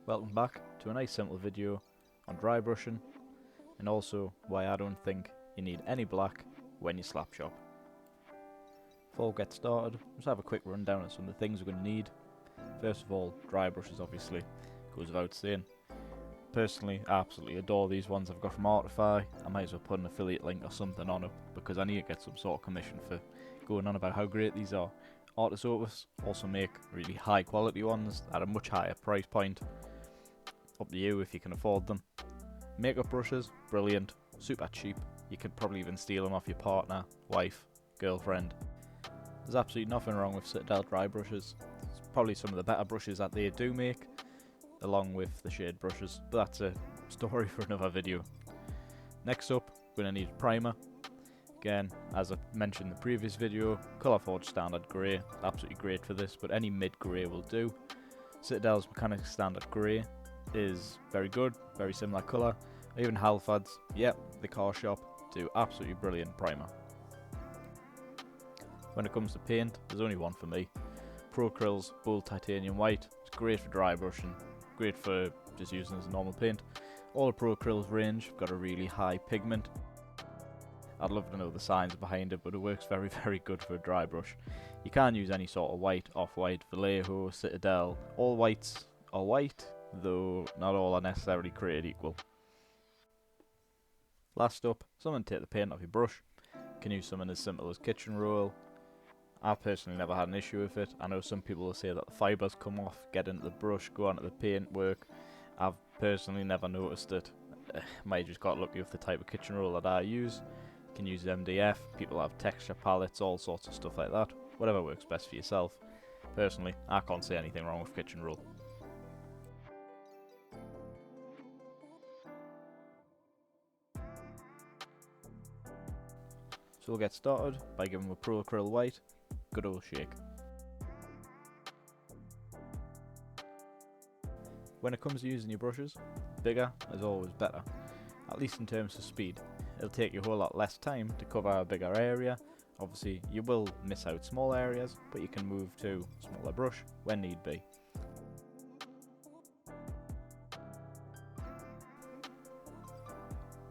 Welcome back to a nice simple video on dry brushing, and also why I don't think you need any black when you slap shop. Before we get started, let's have a quick rundown of some of the things we're going to need. First of all, dry brushes obviously, goes without saying. Personally, I absolutely adore these ones I've got from Artify. I might as well put an affiliate link or something on it because I need to get some sort of commission for going on about how great these are. Artists also make really high quality ones at a much higher price point. Up to you if you can afford them. Makeup brushes, brilliant, super cheap. You could probably even steal them off your partner, wife, girlfriend. There's absolutely nothing wrong with Citadel dry brushes. It's probably some of the better brushes that they do make, along with the shade brushes, but that's a story for another video. Next up, we're going to need a primer. Again, as I mentioned in the previous video, Colourforge Standard Grey, absolutely great for this, but any mid grey will do. Citadel's Mechanic Standard Grey is very good, very similar colour. Even Halfad's, yep, the car shop, do absolutely brilliant primer. When it comes to paint, there's only one for me. Pro Acryl's Bold Titanium White. It's great for dry brushing, great for just using as a normal paint. All the Pro Acryl's range got a really high pigment. I'd love to know the science behind it, but it works very, very good for a dry brush. You can use any sort of white, off-white, Vallejo, Citadel. All whites are white, though not all are necessarily created equal. Last up, someone take the paint off your brush. You can use something as simple as kitchen roll. I've personally never had an issue with it. I know some people will say that the fibres come off, get into the brush, go onto the paint work. I've personally never noticed it. Might just got lucky with the type of kitchen roll that I use. You can use MDF, people have texture palettes, all sorts of stuff like that. Whatever works best for yourself. Personally, I can't say anything wrong with kitchen roll. So we'll get started by giving a Pro Acryl White a good old shake. When it comes to using your brushes, bigger is always better, at least in terms of speed. It'll take you a whole lot less time to cover a bigger area. Obviously you will miss out small areas, but you can move to a smaller brush when need be.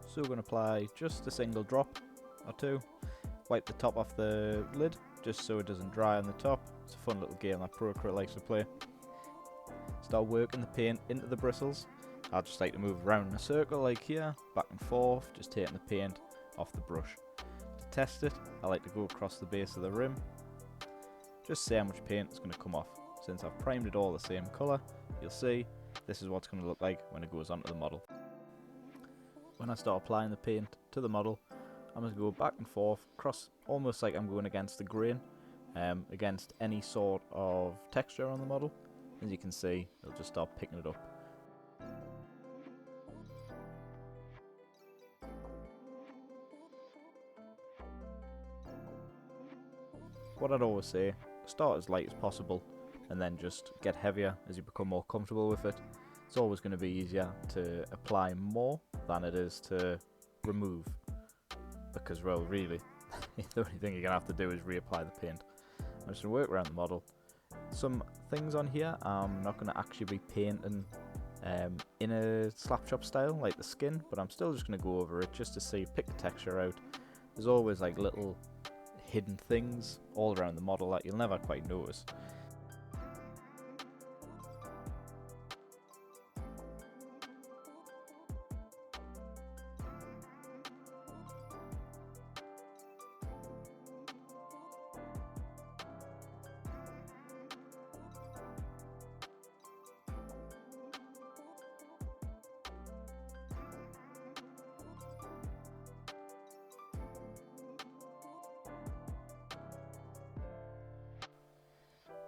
So we're going to apply just a single drop or two. Wipe the top off the lid just so it doesn't dry on the top. It's a fun little game that Pro Acryl likes to play. Start working the paint into the bristles. I just like to move around in a circle like here, back and forth, just taking the paint off the brush. To test it, I like to go across the base of the rim, just see how much paint is going to come off. Since I've primed it all the same colour, you'll see this is what's going to look like when it goes onto the model. When I start applying the paint to the model, I'm going to go back and forth, across, almost like I'm going against the grain, against any sort of texture on the model. As you can see, it'll just start picking it up. What I'd always say, start as light as possible and then just get heavier as you become more comfortable with it. It's always going to be easier to apply more than it is to remove, because, well, really, the only thing you're going to have to do is reapply the paint. I'm just going to work around the model. Some things on here I'm not going to actually be painting in a slap shop style like the skin, but I'm still just going to go over it just to see, pick the texture out. There's always like little hidden things all around the model that you'll never quite notice.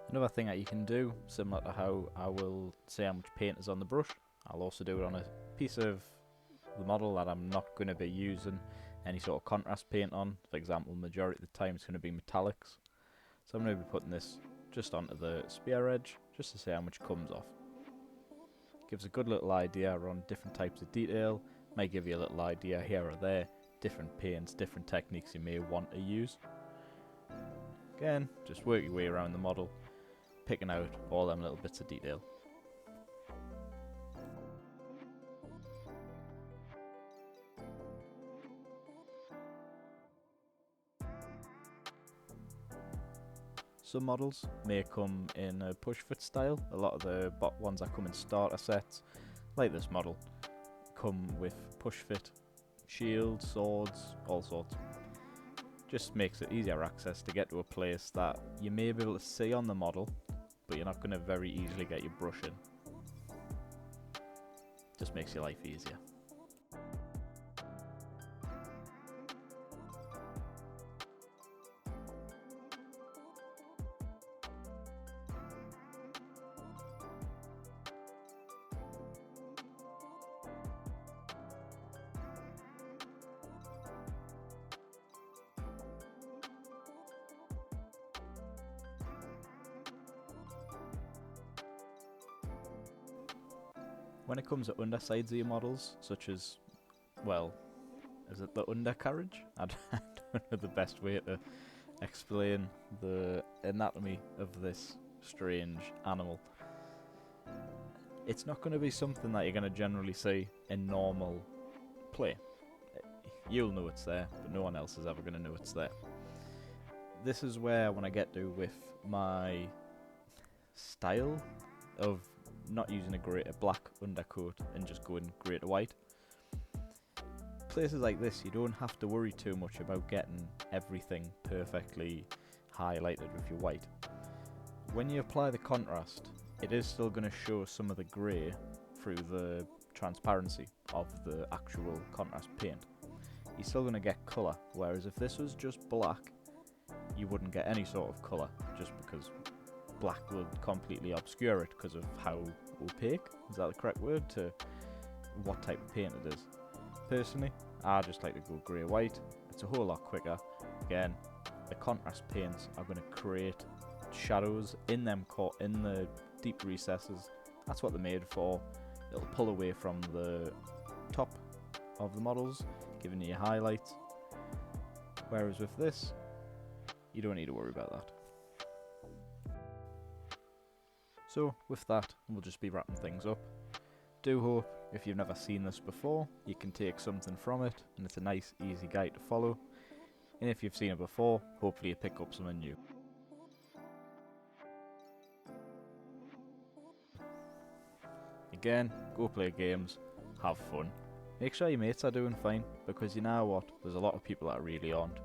Another thing that you can do, similar to how I will say how much paint is on the brush, I'll also do it on a piece of the model that I'm not going to be using any sort of contrast paint on. For example, majority of the time it's going to be metallics. So I'm going to be putting this just onto the spear edge, just to see how much comes off. Gives a good little idea on different types of detail, might give you a little idea here or there, different paints, different techniques you may want to use. Again, just work your way around the model, picking out all them little bits of detail. Some models may come in a push fit style. A lot of the ones that come in starter sets, like this model, come with push fit shields, swords, all sorts. Just makes it easier access to get to a place that you may be able to see on the model, but you're not going to very easily get your brush in. Just makes your life easier. When it comes to undersides of your models, such as, well, is it the undercarriage? I don't know the best way to explain the anatomy of this strange animal. It's not going to be something that you're going to generally see in normal play. You'll know it's there, but no one else is ever going to know it's there. This is where I want to get to with my style of not using a black undercoat and just going grey to white. Places like this, you don't have to worry too much about getting everything perfectly highlighted with your white. When you apply the contrast, it is still going to show some of the grey through the transparency of the actual contrast paint. You're still going to get colour, whereas if this was just black, you wouldn't get any sort of colour, just because black will completely obscure it because of how opaque, is that the correct word, to what type of paint it is. Personally, I just like to go grey white. It's a whole lot quicker. Again, the contrast paints are going to create shadows in the deep recesses. That's what they're made for. It'll pull away from the top of the models, giving you highlights. Whereas with this, you don't need to worry about that. So with that, we'll just be wrapping things up. Do hope, if you've never seen this before, you can take something from it, and it's a nice, easy guide to follow. And if you've seen it before, hopefully you pick up something new. Again, go play games, have fun. Make sure your mates are doing fine, because you know what, there's a lot of people that really aren't.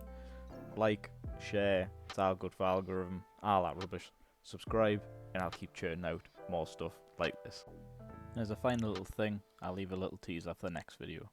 Like, share, it's all good for algorithm, all that rubbish. Subscribe, and I'll keep churning out more stuff like this. As a final little thing, I'll leave a little teaser for the next video.